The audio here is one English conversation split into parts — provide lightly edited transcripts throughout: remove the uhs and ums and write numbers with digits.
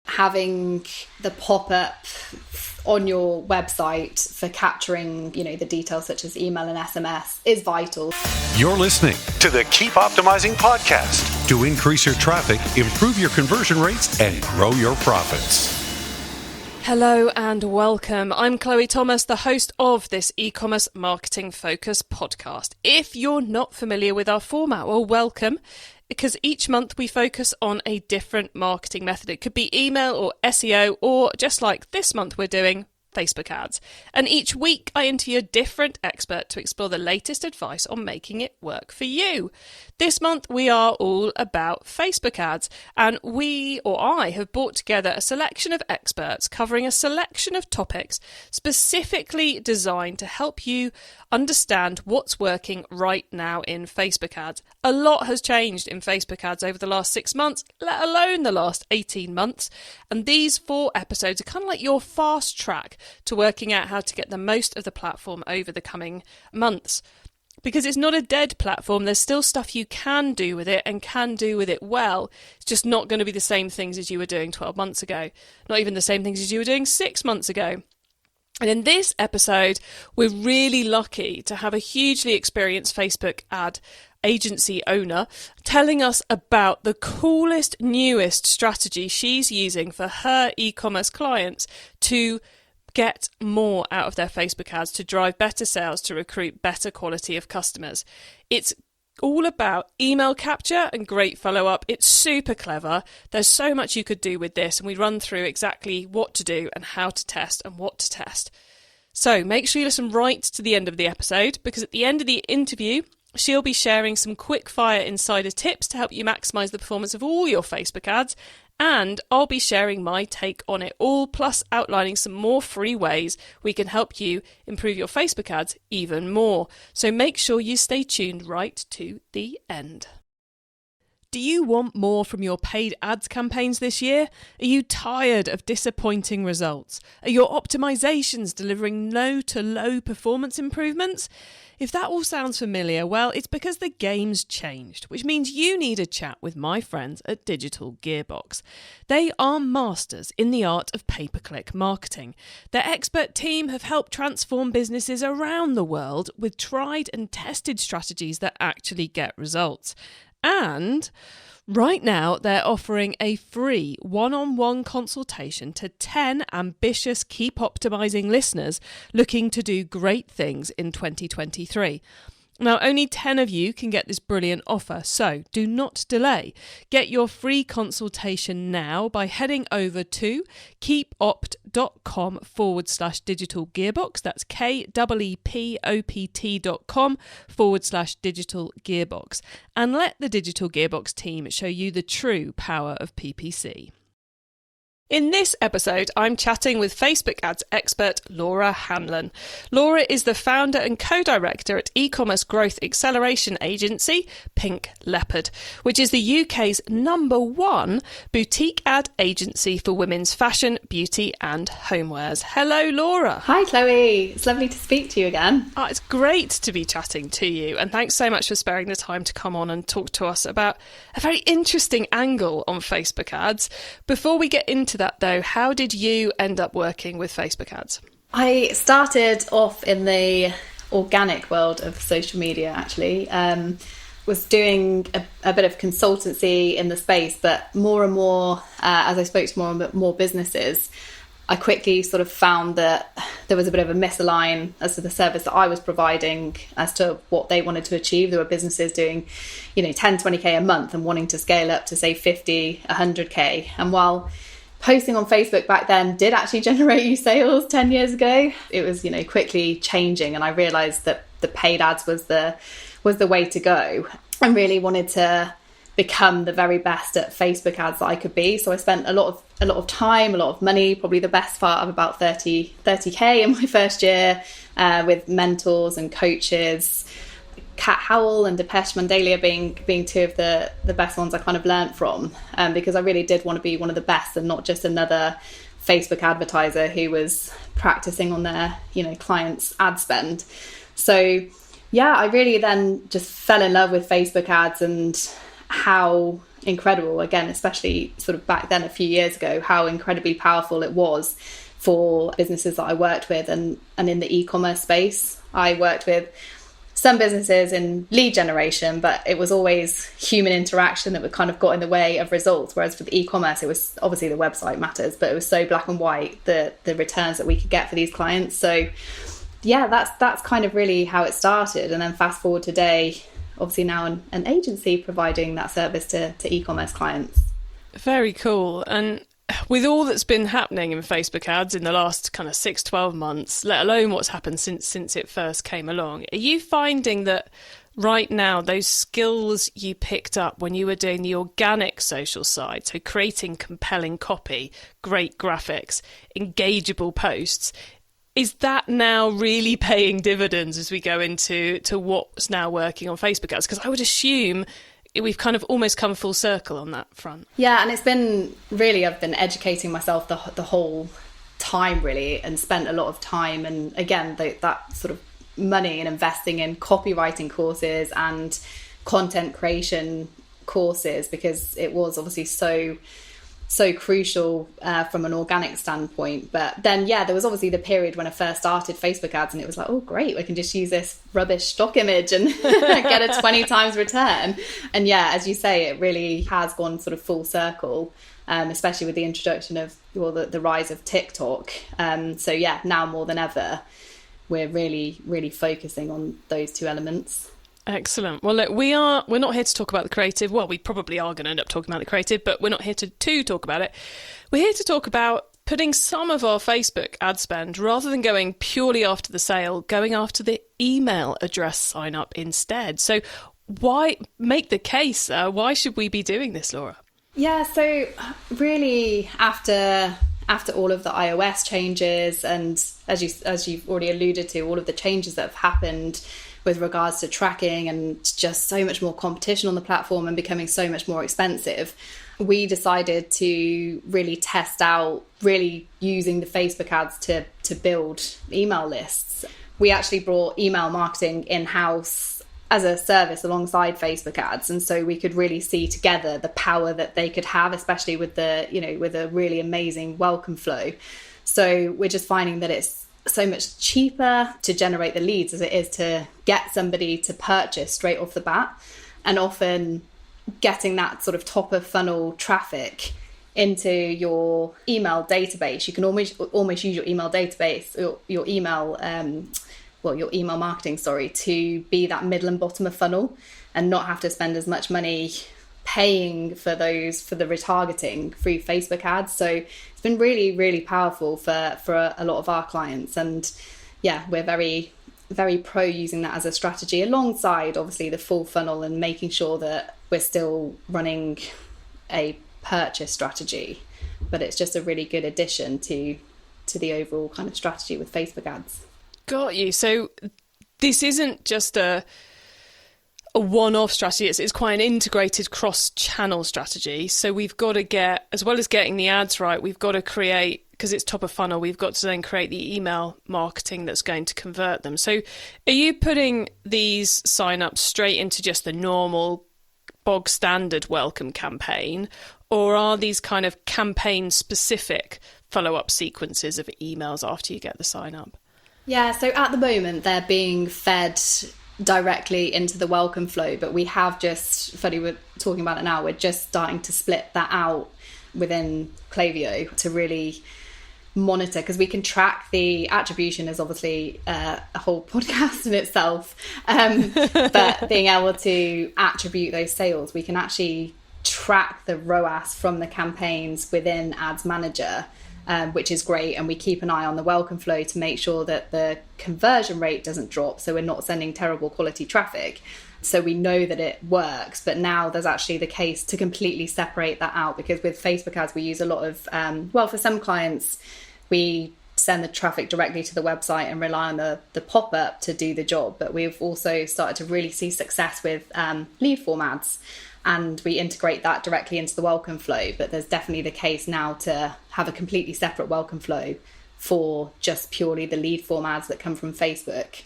having the pop-up on your website for capturing, the details such as email and SMS is vital. You're listening to the Keep Optimizing podcast to increase your traffic, improve your conversion rates, and grow your profits. Hello and welcome. I'm Chloe Thomas, the host of this e-commerce marketing focus podcast. If you're not familiar with our format, well, welcome, because each month we focus on a different marketing method. It could be email or SEO, or just like this month we're doing, Facebook ads. And each week I interview a different expert to explore the latest advice on making it work for you. This month we are all about Facebook ads, and I have brought together a selection of experts covering a selection of topics specifically designed to help you understand what's working right now in Facebook ads. A lot has changed in Facebook ads over the last 6 months, let alone the last 18 months. And these 4 episodes are kind of like your fast track to working out how to get the most of the platform over the coming months. Because it's not a dead platform, there's still stuff you can do with it and can do with it well. It's just not going to be the same things as you were doing 12 months ago. Not even the same things as you were doing 6 months ago. And in this episode, we're really lucky to have a hugely experienced Facebook ad agency owner telling us about the coolest, newest strategy she's using for her e-commerce clients to get more out of their Facebook ads, to drive better sales, to recruit better quality of customers. It's all about email capture and great follow-up. It's super clever. There's so much you could do with this, and we run through exactly what to do and how to test and what to test. So make sure you listen right to the end of the episode, because at the end of the interview, she'll be sharing some quick-fire insider tips to help you maximise the performance of all your Facebook ads, and I'll be sharing my take on it all, plus outlining some more free ways we can help you improve your Facebook ads even more. So make sure you stay tuned right to the end. Do you want more from your paid ads campaigns this year? Are you tired of disappointing results? Are your optimizations delivering no to low performance improvements? If that all sounds familiar, well, it's because the game's changed, which means you need a chat with my friends at Digital Gearbox. They are masters in the art of pay-per-click marketing. Their expert team have helped transform businesses around the world with tried and tested strategies that actually get results. And right now, they're offering a free one-on-one consultation to 10 ambitious Keep Optimising listeners looking to do great things in 2023. Now, only 10 of you can get this brilliant offer, so do not delay. Get your free consultation now by heading over to keepopt.com/digital gearbox. That's keepopt.com/digital gearbox. And let the Digital Gearbox team show you the true power of PPC. In this episode, I'm chatting with Facebook ads expert Laura Hanlon. Laura is the founder and co-director at e-commerce growth acceleration agency Pink Leopard, which is the UK's #1 boutique ad agency for women's fashion, beauty and homewares. Hello, Laura. Hi, Chloe. It's lovely to speak to you again. Oh, it's great to be chatting to you, and thanks so much for sparing the time to come on and talk to us about a very interesting angle on Facebook ads. Before we get into that though, how did you end up working with Facebook ads? I started off in the organic world of social media, actually. Was doing a bit of consultancy in the space, but more and more, as I spoke to more and more businesses, I quickly sort of found that there was a bit of a misalign as to the service that I was providing as to what they wanted to achieve. There were businesses doing, 10, 20k a month and wanting to scale up to say 50, 100k. And while posting on Facebook back then did actually generate you sales 10 years ago, it was, quickly changing. And I realized that the paid ads was the way to go. I really wanted to become the very best at Facebook ads that I could be. So I spent a lot of time, a lot of money, probably the best part of about 30k in my first year, with mentors and coaches, Kat Howell and Depeche Mandalia being two of the best ones I kind of learnt from, because I really did want to be one of the best and not just another Facebook advertiser who was practicing on their, clients' ad spend. So yeah, I really then just fell in love with Facebook ads and how, incredible. Again, especially sort of back then a few years ago, how incredibly powerful it was for businesses that I worked with. And in the e-commerce space, I worked with some businesses in lead generation, but it was always human interaction that kind of got in the way of results. Whereas for the e-commerce, it was obviously the website matters, but it was so black and white, the returns that we could get for these clients. So yeah, that's kind of really how it started. And then fast forward today, obviously now an agency providing that service to e-commerce clients. Very cool. And with all that's been happening in Facebook ads in the last kind of 6-12 months, let alone what's happened since it first came along, are you finding that right now those skills you picked up when you were doing the organic social side, so creating compelling copy, great graphics, engageable posts, is that now really paying dividends as we go into what's now working on Facebook ads? Because I would assume we've kind of almost come full circle on that front. Yeah, and it's been really, I've been educating myself the whole time really, and spent a lot of time and again that sort of money and investing in copywriting courses and content creation courses, because it was obviously so crucial from an organic standpoint. But then, yeah, there was obviously the period when I first started Facebook ads and it was like, oh, great, I can just use this rubbish stock image and get a 20 times return. And yeah, as you say, it really has gone sort of full circle, especially with the introduction of the rise of TikTok. So yeah, now more than ever, we're really focusing on those two elements. Excellent. Well, look, we're not here to talk about the creative. Well, we probably are going to end up talking about the creative, but we're not here to talk about it. We're here to talk about putting some of our Facebook ad spend, rather than going purely after the sale, going after the email address sign up instead. So why make the case? Why should we be doing this, Laura? Yeah, so really after all of the iOS changes, and as you've already alluded to, all of the changes that have happened with regards to tracking and just so much more competition on the platform and becoming so much more expensive, we decided to really test out really using the Facebook ads to build email lists. We actually brought email marketing in-house as a service alongside Facebook ads, and so we could really see together the power that they could have, especially with with a really amazing welcome flow. So we're just finding that it's so much cheaper to generate the leads as it is to get somebody to purchase straight off the bat, and often getting that sort of top of funnel traffic into your email database. You can almost use your email database, your email your email marketing, to be that middle and bottom of funnel, and not have to spend as much money paying for the retargeting through Facebook ads. So it's been really, really powerful for a lot of our clients. And yeah, we're very, very pro using that as a strategy alongside obviously the full funnel, and making sure that we're still running a purchase strategy, but it's just a really good addition to the overall kind of strategy with Facebook ads. Got you. So this isn't just a one-off strategy, it's quite an integrated cross-channel strategy. So we've got to get, as well as getting the ads right, we've got to create, because it's top of funnel, we've got to then create the email marketing that's going to convert them. So are you putting these sign-ups straight into just the normal bog standard welcome campaign, or are these kind of campaign-specific follow-up sequences of emails after you get the sign-up? Yeah, so at the moment they're being fed directly into the welcome flow, but we have just, funny we're talking about it now, we're just starting to split that out within Klaviyo to really monitor, because we can track the attribution is obviously a whole podcast in itself, but being able to attribute those sales, we can actually track the ROAS from the campaigns within Ads Manager, which is great. And we keep an eye on the welcome flow to make sure that the conversion rate doesn't drop, so we're not sending terrible quality traffic. So we know that it works, but now there's actually the case to completely separate that out, because with Facebook ads we use a lot of for some clients we send the traffic directly to the website and rely on the pop-up to do the job, but we've also started to really see success with lead form ads, and we integrate that directly into the welcome flow. But there's definitely the case now to have a completely separate welcome flow for just purely the lead form ads that come from Facebook.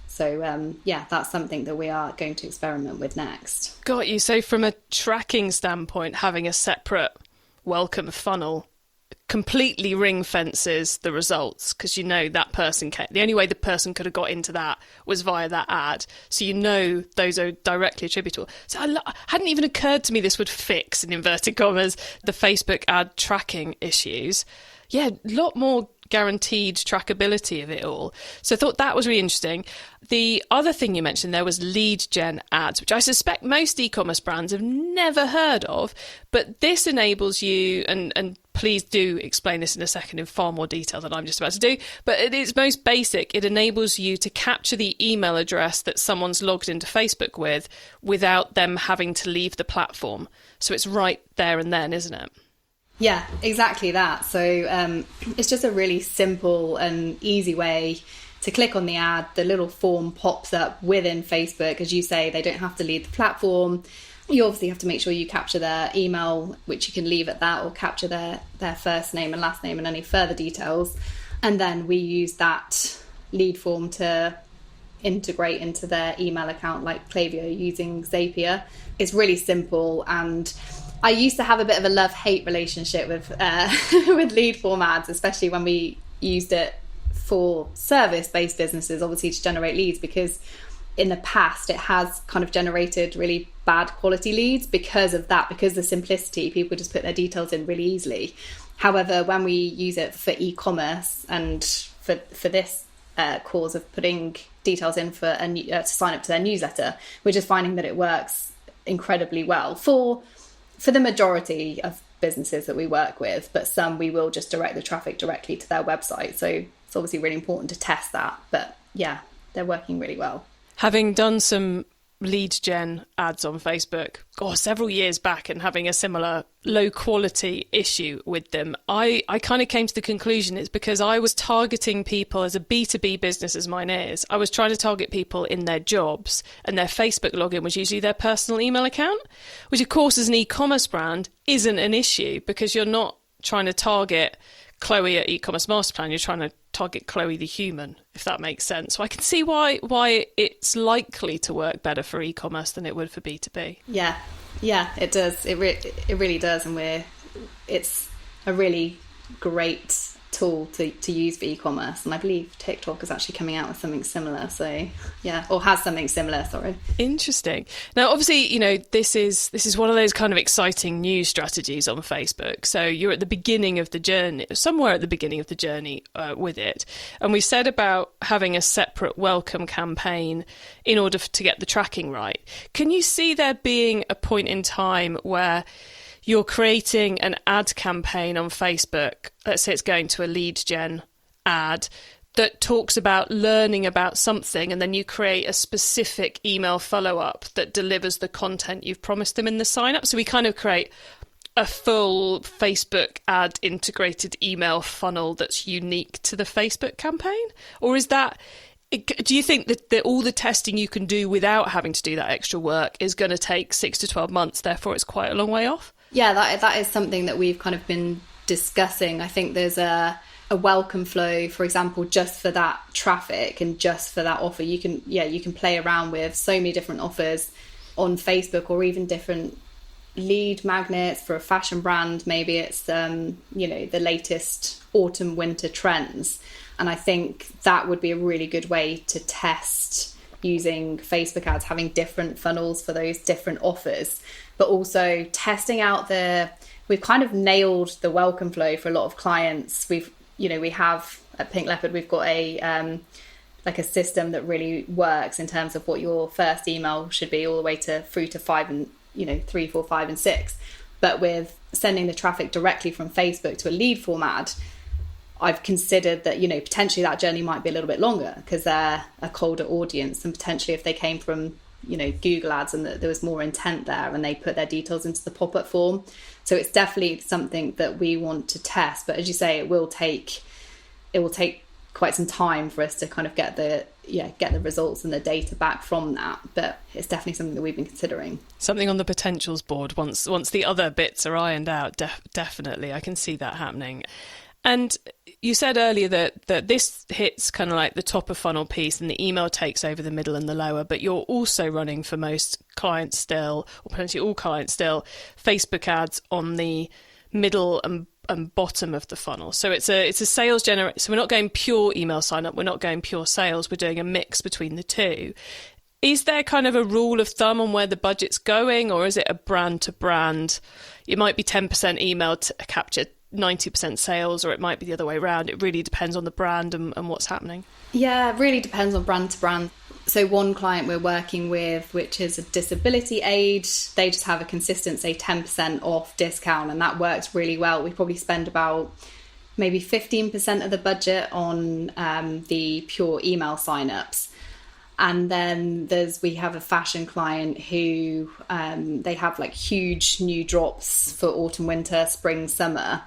So that's something that we are going to experiment with next. Got you. So from a tracking standpoint, having a separate welcome funnel completely ring fences the results, because that person the only way the person could have got into that was via that ad, so those are directly attributable. So hadn't even occurred to me this would fix, in inverted commas, the Facebook ad tracking issues. A lot more guaranteed trackability of it all. So I thought that was really interesting. The other thing you mentioned there was lead gen ads, which I suspect most e-commerce brands have never heard of, but this enables you, and please do explain this in a second in far more detail than I'm just about to do, but at its most basic, it enables you to capture the email address that someone's logged into Facebook with without them having to leave the platform. So it's right there and then, isn't it? Yeah, exactly that. So it's just a really simple and easy way to click on the ad. The little form pops up within Facebook. As you say, they don't have to leave the platform. You obviously have to make sure you capture their email, which you can leave at that, or capture their first name and last name and any further details. And then we use that lead form to integrate into their email account like Klaviyo using Zapier. It's really simple, and I used to have a bit of a love-hate relationship with with lead form ads, especially when we used it for service-based businesses, obviously to generate leads, because in the past it has kind of generated really bad quality leads because of that, because of the simplicity. People just put their details in really easily. However, when we use it for e-commerce and for this cause of putting details in for to sign up to their newsletter, we're just finding that it works incredibly well for the majority of businesses that we work with, but some we will just direct the traffic directly to their website. So it's obviously really important to test that. But yeah, they're working really well. Having done some lead gen ads on Facebook several years back and having a similar low quality issue with them, I kind of came to the conclusion it's because I was targeting people as a B2B business, as mine is. I was trying to target people in their jobs, and their Facebook login was usually their personal email account, which of course as an e-commerce brand isn't an issue, because you're not trying to target Chloe at e-commerce master plan, you're trying to target Chloe the human, if that makes sense. So I can see why it's likely to work better for e-commerce than it would for B2B. Yeah, it does. It really does, and it's a really great tool to use for e-commerce, and I believe TikTok is actually coming out with something similar. So yeah, or has something similar. Sorry. Interesting. Now, obviously, this is one of those kind of exciting new strategies on Facebook. So you're at the beginning of the journey, somewhere at the beginning of the journey with it, and we said about having a separate welcome campaign in order to get the tracking right. Can you see there being a point in time where you're creating an ad campaign on Facebook, let's say it's going to a lead gen ad, that talks about learning about something, and then you create a specific email follow-up that delivers the content you've promised them in the sign-up? So we kind of create a full Facebook ad integrated email funnel that's unique to the Facebook campaign? Or is that... Do you think that all the testing you can do without having to do that extra work is going to take 6 to 12 months, therefore it's quite a long way off? Yeah, that is something that we've kind of been discussing. I think there's a welcome flow, for example, just for that traffic and just for that offer. You can play around with so many different offers on Facebook, or even different lead magnets for a fashion brand. Maybe it's the latest autumn winter trends. And I think that would be a really good way to test using Facebook ads, having different funnels for those different offers, but also testing out we've kind of nailed the welcome flow for a lot of clients. We have at Pink Leopard, we've got a system that really works in terms of what your first email should be, all the way through to 5 and 3, 4, 5 and 6. But with sending the traffic directly from Facebook to a lead form ad, I've considered that, potentially that journey might be a little bit longer because they're a colder audience, and potentially if they came from, Google ads and that there was more intent there and they put their details into the pop-up form. So it's definitely something that we want to test. But as you say, it will take quite some time for us to kind of get the results and the data back from that. But it's definitely something that we've been considering. Something on the potentials board once the other bits are ironed out. Definitely, I can see that happening. And you said earlier that this hits kind of like the top of funnel piece and the email takes over the middle and the lower, but you're also running for most clients still, or potentially all clients still, Facebook ads on the middle and bottom of the funnel. So it's a sales generator. So we're not going pure email sign up. We're not going pure sales. We're doing a mix between the two. Is there kind of a rule of thumb on where the budget's going, or is it a brand to brand? It might be 10% email to capture 90% sales, or it might be the other way around. It really depends on the brand and what's happening. Yeah, it really depends on brand to brand. So one client we're working with, which is a disability aid, they just have a consistent, say, 10% off discount, and that works really well. We probably spend about maybe 15% of the budget on the pure email signups. And then we have a fashion client who they have like huge new drops for autumn, winter, spring, summer.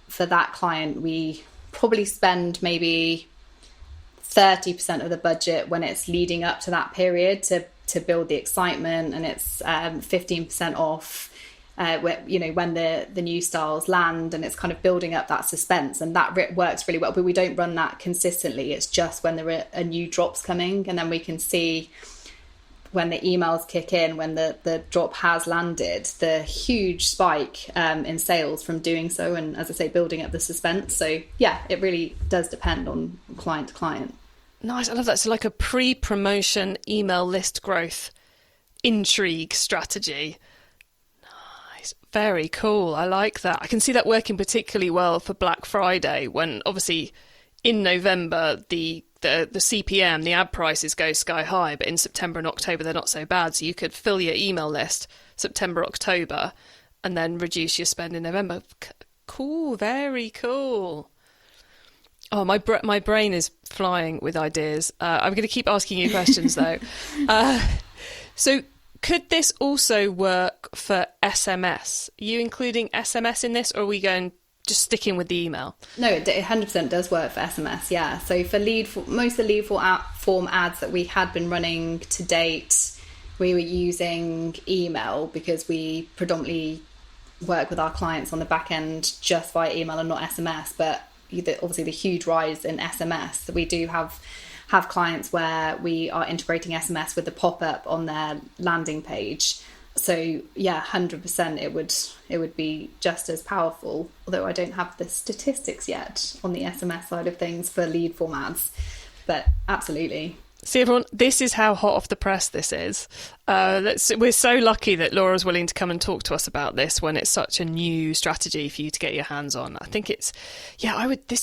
For that client, we probably spend maybe 30% of the budget when it's leading up to that period to build the excitement, and it's 15% off when the new styles land, and it's kind of building up that suspense, and that works really well. But we don't run that consistently. It's just when there are new drops coming, and then we can see when the emails kick in, when the drop has landed, the huge spike in sales from doing so, and as I say, building up the suspense. So yeah, it really does depend on client to client. Nice, I love that. So like a pre-promotion email list growth intrigue strategy. Nice, very cool. I like that. I can see that working particularly well for Black Friday, when obviously in November the CPM, the ad prices go sky high, but in September and October they're not so bad. So you could fill your email list September, October, and then reduce your spend in November. Cool, very cool. Oh, my brain is flying with ideas. I'm going to keep asking you questions though. So could this also work for SMS? Are you including SMS in this, or are we going just sticking with the email? No, it 100% does work for SMS, yeah. So for most of the lead form ads that we had been running to date, we were using email because we predominantly work with our clients on the back end just via email and not SMS. But obviously the huge rise in SMS, we do have clients where we are integrating SMS with the pop-up on their landing page. So yeah, 100% it would be just as powerful, although I don't have the statistics yet on the SMS side of things for lead form ads, but absolutely. See everyone, this is how hot off the press this is. We're so lucky that Laura's willing to come and talk to us about this when it's such a new strategy for you to get your hands on. I think this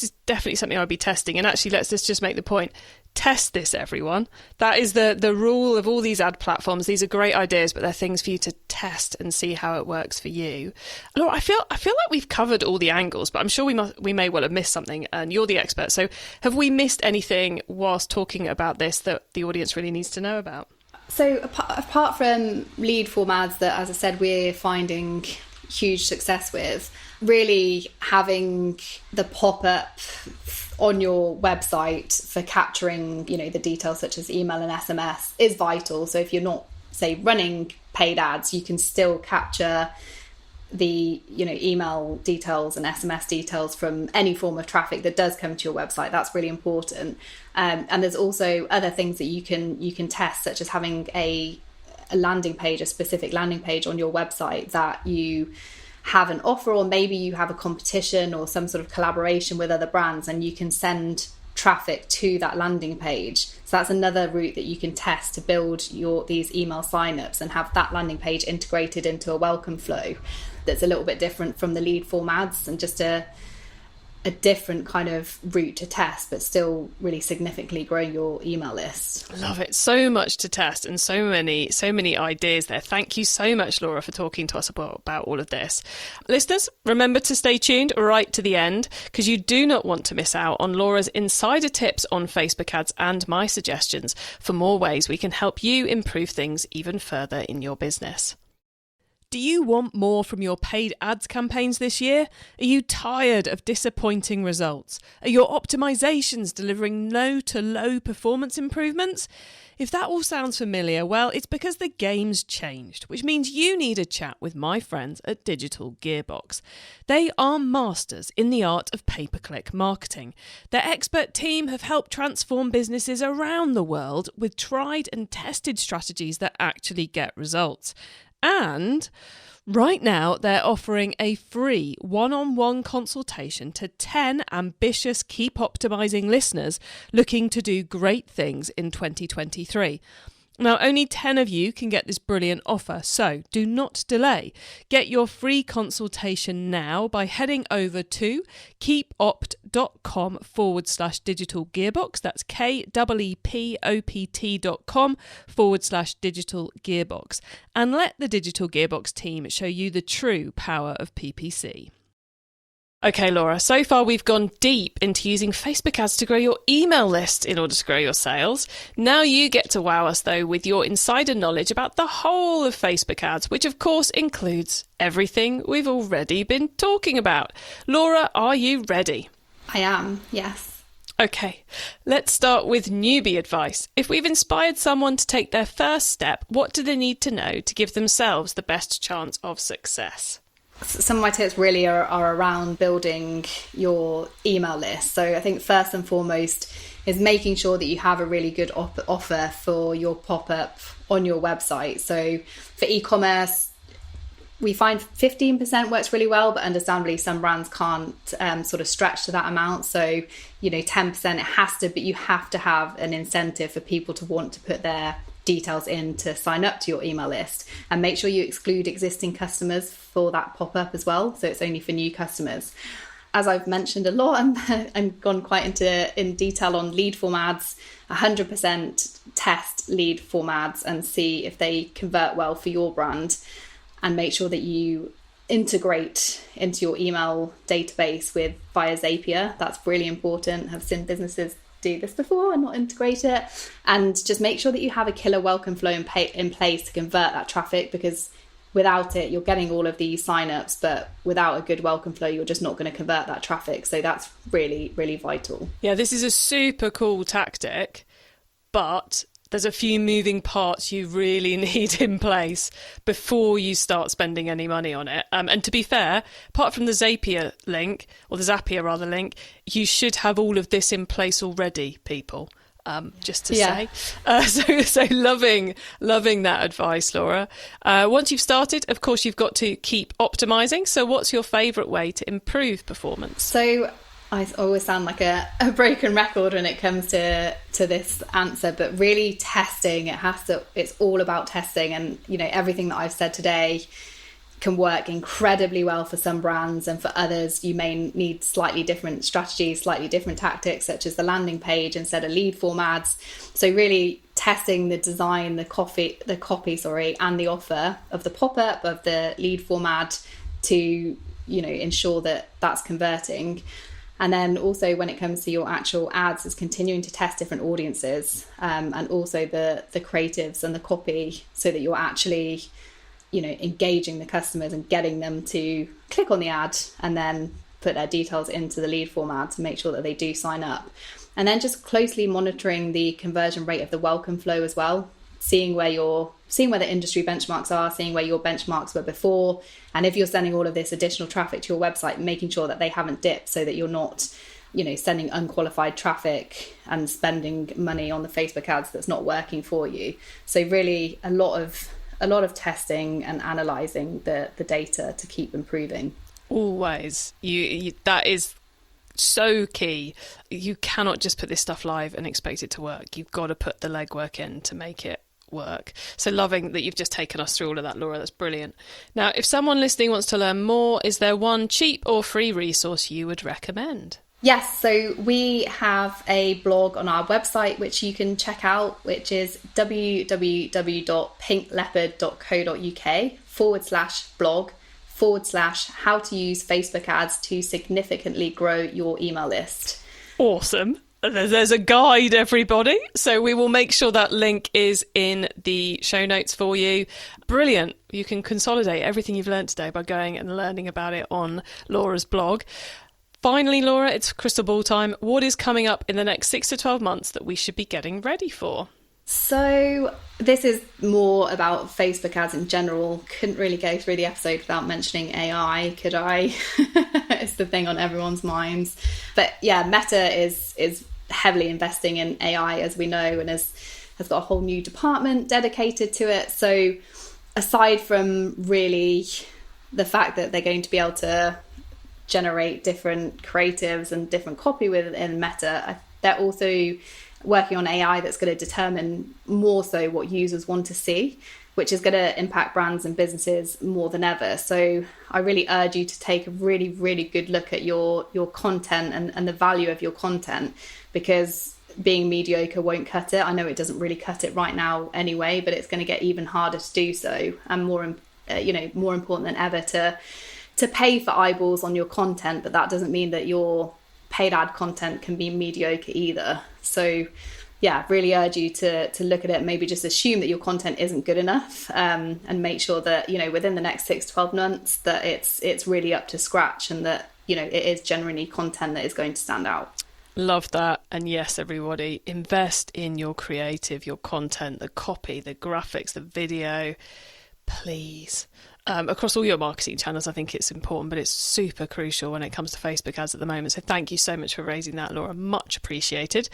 is definitely something I'd be testing. And actually, let's just make the point. Test this, everyone. That is the rule of all these ad platforms. These are great ideas, but they're things for you to test and see how it works for you. Laura, I feel like we've covered all the angles, but I'm sure we may well have missed something, and you're the expert. So have we missed anything whilst talking about this that the audience really needs to know about? So apart from lead form ads that, as I said, we're finding huge success with, really having the pop-up on your website for capturing, the details such as email and SMS is vital. So if you're not, say, running paid ads, you can still capture the, email details and SMS details from any form of traffic that does come to your website. That's really important. And there's also other things that you can test, such as having a landing page, a specific landing page on your website that you have an offer, or maybe you have a competition or some sort of collaboration with other brands, and you can send traffic to that landing page. So that's another route that you can test to build these email signups and have that landing page integrated into a welcome flow that's a little bit different from the lead form ads, and just a different kind of route to test, but still really significantly grow your email list. Love it. So much to test and so many ideas there. Thank you so much, Laura, for talking to us about all of this. Listeners, remember to stay tuned right to the end, because you do not want to miss out on Laura's insider tips on Facebook ads and my suggestions for more ways we can help you improve things even further in your business. Do you want more from your paid ads campaigns this year? Are you tired of disappointing results? Are your optimizations delivering no to low performance improvements? If that all sounds familiar, well, it's because the game's changed, which means you need a chat with my friends at Digital Gearbox. They are masters in the art of pay-per-click marketing. Their expert team have helped transform businesses around the world with tried and tested strategies that actually get results. And right now, they're offering a free one-on-one consultation to 10 ambitious Keep Optimising listeners looking to do great things in 2023. Now, only 10 of you can get this brilliant offer, so do not delay. Get your free consultation now by heading over to keepopt.com/digital gearbox. That's keepopt.com/digital gearbox. And let the Digital Gearbox team show you the true power of PPC. Okay, Laura, so far we've gone deep into using Facebook ads to grow your email list in order to grow your sales. Now you get to wow us, though, with your insider knowledge about the whole of Facebook ads, which of course includes everything we've already been talking about. Laura, are you ready? I am, yes. Okay, let's start with newbie advice. If we've inspired someone to take their first step, what do they need to know to give themselves the best chance of success? Some of my tips really are around building your email list. So I think first and foremost is making sure that you have a really good offer for your pop-up on your website. So for e-commerce, we find 15% works really well, but understandably some brands can't sort of stretch to that amount. So, 10% it has to, but you have to have an incentive for people to want to put their details in to sign up to your email list, and make sure you exclude existing customers for that pop-up as well, so it's only for new customers. As I've mentioned a lot, I'm gone quite in detail on lead form ads. 100% test lead form ads and see if they convert well for your brand, and make sure that you integrate into your email database via Zapier. That's really important. I've seen businesses do this before and not integrate it, and just make sure that you have a killer welcome flow in place to convert that traffic, because without it you're getting all of these signups, but without a good welcome flow you're just not going to convert that traffic. So that's really, really vital. Yeah, this is a super cool tactic, but there's a few moving parts you really need in place before you start spending any money on it. And to be fair, apart from the Zapier link, or the Zapier rather link, you should have all of this in place already, people. Just to say. So loving that advice, Laura. Once you've started, of course, you've got to keep optimizing. So what's your favourite way to improve performance? So I always sound like a broken record when it comes to this answer, but really testing, it's all about testing. And, everything that I've said today can work incredibly well for some brands, and for others you may need slightly different strategies, slightly different tactics, such as the landing page instead of lead form ads. So really testing the design, the copy, and the offer of the pop-up, of the lead form ad to, ensure that that's converting. And then also when it comes to your actual ads, is continuing to test different audiences, and also the creatives and the copy, so that you're actually, engaging the customers and getting them to click on the ad and then put their details into the lead form ad to make sure that they do sign up. And then just closely monitoring the conversion rate of the welcome flow as well, seeing where the industry benchmarks are, seeing where your benchmarks were before, and if you're sending all of this additional traffic to your website, making sure that they haven't dipped, so that you're not, sending unqualified traffic and spending money on the Facebook ads that's not working for you. So really a lot of testing and analysing the data to keep improving. Always. You that is so key. You cannot just put this stuff live and expect it to work. You've got to put the legwork in to make it work. So loving that you've just taken us through all of that, Laura. That's brilliant. Now, if someone listening wants to learn more, is there one cheap or free resource you would recommend? Yes, so we have a blog on our website which you can check out, which is www.pinkleopard.co.uk/blog/how to use Facebook ads to significantly grow your email list. Awesome. There's a guide, everybody. So we will make sure that link is in the show notes for you. Brilliant. You can consolidate everything you've learned today by going and learning about it on Laura's blog. Finally, Laura, it's crystal ball time. What is coming up in the next 6 to 12 months that we should be getting ready for? So this is more about Facebook ads in general. Couldn't really go through the episode without mentioning AI, could I? It's the thing on everyone's minds. But yeah, Meta is heavily investing in AI, as we know, and has got a whole new department dedicated to it. So aside from really the fact that they're going to be able to generate different creatives and different copy within Meta, they're also working on AI that's going to determine more so what users want to see, which is going to impact brands and businesses more than ever. So I really urge you to take a really, really good look at your content and the value of your content, because being mediocre won't cut it. I know it doesn't really cut it right now anyway, but it's going to get even harder to do so, and more important than ever to pay for eyeballs on your content. But that doesn't mean that your paid ad content can be mediocre either. So yeah, really urge you to look at it. Maybe just assume that your content isn't good enough, and make sure that, within the next 6 to 12 months that it's really up to scratch, and that, it is genuinely content that is going to stand out. Love that. And yes, everybody, invest in your creative, your content, the copy, the graphics, the video, please. Across all your marketing channels, I think it's important, but it's super crucial when it comes to Facebook ads at the moment. So thank you so much for raising that, Laura. Much appreciated.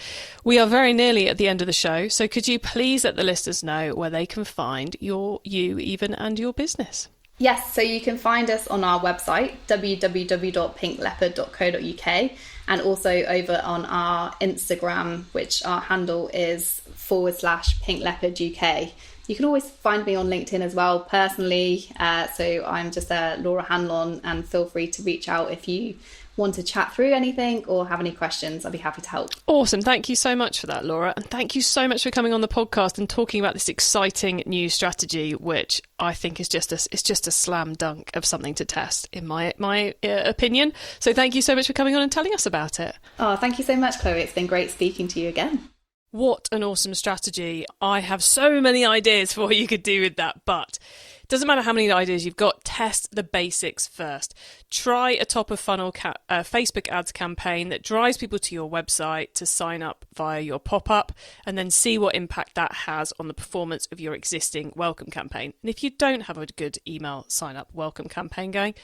We are very nearly at the end of the show. So could you please let the listeners know where they can find you and your business? Yes, so you can find us on our website, www.pinkleopard.co.uk, and also over on our Instagram, which our handle is /pinkleoparduk. You can always find me on LinkedIn as well, personally. So I'm just Laura Hanlon, and feel free to reach out if you want to chat through anything or have any questions. I'd be happy to help. Awesome. Thank you so much for that, Laura. And thank you so much for coming on the podcast and talking about this exciting new strategy, which I think is just a slam dunk of something to test, in my opinion. So thank you so much for coming on and telling us about it. Oh, thank you so much, Chloe. It's been great speaking to you again. What an awesome strategy. I have so many ideas for what you could do with that, but it doesn't matter how many ideas you've got, test the basics first. Try a top of funnel Facebook ads campaign that drives people to your website to sign up via your pop-up, and then see what impact that has on the performance of your existing welcome campaign. And if you don't have a good email sign up welcome campaign going,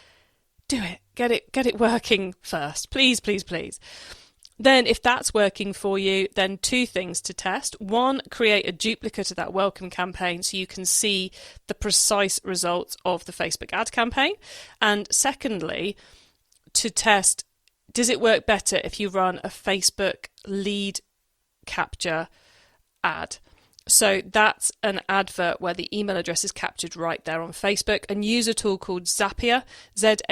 do it. Get it working first. Please, please, please. Then if that's working for you, then 2 things to test. 1, create a duplicate of that welcome campaign so you can see the precise results of the Facebook ad campaign. And secondly, to test, does it work better if you run a Facebook lead capture ad? So that's an advert where the email address is captured right there on Facebook, and use a tool called Zapier, ZAPIER.com,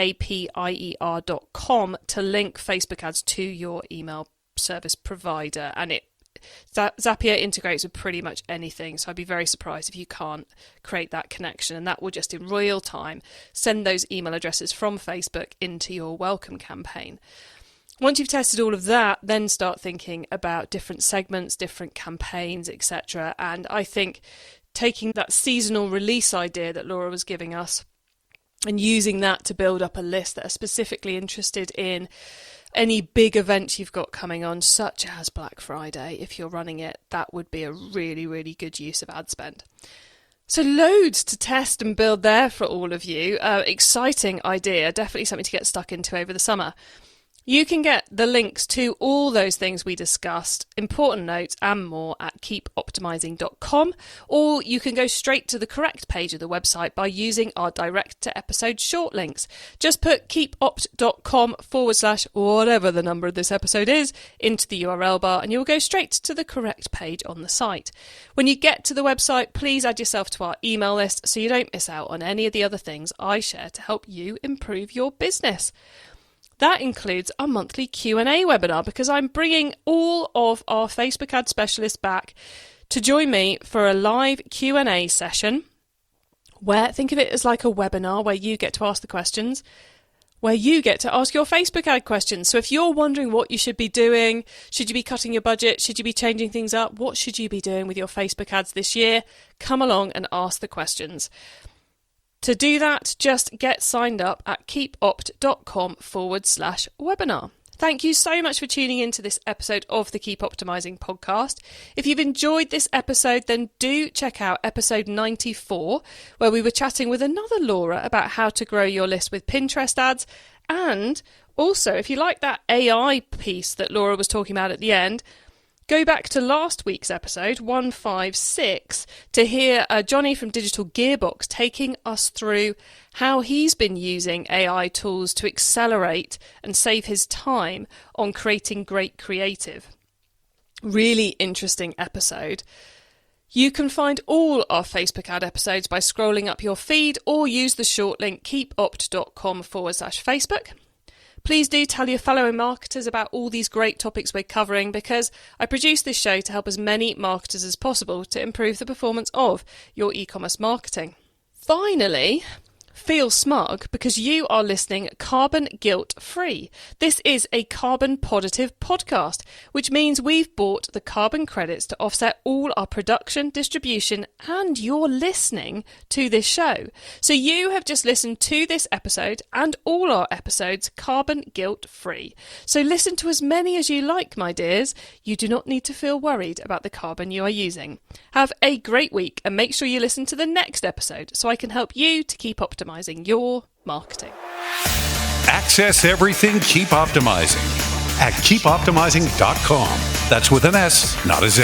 to link Facebook ads to your email service provider. And Zapier integrates with pretty much anything, so I'd be very surprised if you can't create that connection, and that will just in real time send those email addresses from Facebook into your welcome campaign. Once you've tested all of that, then start thinking about different segments, different campaigns, etc. And I think taking that seasonal release idea that Laura was giving us and using that to build up a list that are specifically interested in any big events you've got coming on, such as Black Friday, if you're running it, that would be a really, really good use of ad spend. So loads to test and build there for all of you. Exciting idea, definitely something to get stuck into over the summer. You can get the links to all those things we discussed, important notes and more, at keepoptimising.com, or you can go straight to the correct page of the website by using our direct to episode short links. Just put keepopt.com / whatever the number of this episode is into the URL bar, and you'll go straight to the correct page on the site. When you get to the website, please add yourself to our email list so you don't miss out on any of the other things I share to help you improve your business. That includes our monthly Q&A webinar, because I'm bringing all of our Facebook ad specialists back to join me for a live Q&A session where, think of it as like a webinar where you get to ask the questions, where you get to ask your Facebook ad questions. So if you're wondering what you should be doing, should you be cutting your budget, should you be changing things up, what should you be doing with your Facebook ads this year, come along and ask the questions. To do that, just get signed up at keepopt.com/webinar. Thank you so much for tuning in to this episode of the Keep Optimising podcast. If you've enjoyed this episode, then do check out episode 94, where we were chatting with another Laura about how to grow your list with Pinterest ads. And also, if you like that AI piece that Laura was talking about at the end, go back to last week's episode, 156, to hear Johnny from Digital Gearbox taking us through how he's been using AI tools to accelerate and save his time on creating great creative. Really interesting episode. You can find all our Facebook ad episodes by scrolling up your feed or use the short link keepopt.com/Facebook. Please do tell your fellow marketers about all these great topics we're covering, because I produce this show to help as many marketers as possible to improve the performance of your e-commerce marketing. Finally, feel smug because you are listening carbon guilt free. This is a carbon positive podcast, which means we've bought the carbon credits to offset all our production, distribution, and your listening to this show. So you have just listened to this episode and all our episodes carbon guilt free. So listen to as many as you like, my dears. You do not need to feel worried about the carbon you are using. Have a great week and make sure you listen to the next episode so I can help you to keep optimizing your marketing. Access everything Keep Optimizing at keepoptimizing.com. That's with an S, not a Z.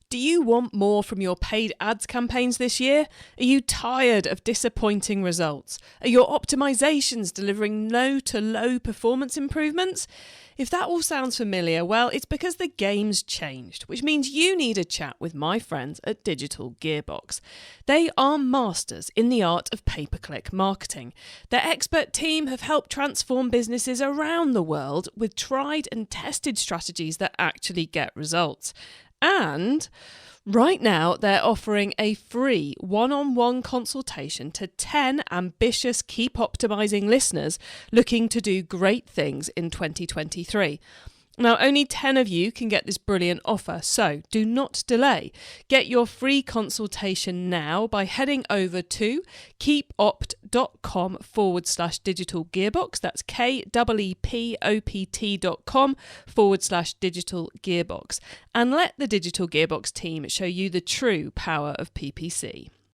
Do you want more from your paid ads campaigns this year? Are you tired of disappointing results? Are your optimizations delivering no to low performance improvements? If that all sounds familiar, well, it's because the game's changed, which means you need a chat with my friends at Digital Gearbox. They are masters in the art of pay-per-click marketing. Their expert team have helped transform businesses around the world with tried and tested strategies that actually get results. And right now, they're offering a free one-on-one consultation to 10 ambitious Keep Optimizing listeners looking to do great things in 2023. Now, only 10 of you can get this brilliant offer, so do not delay. Get your free consultation now by heading over to keepopt.com/digital gearbox. That's keepopt.com/digital gearbox. And let the Digital Gearbox team show you the true power of PPC.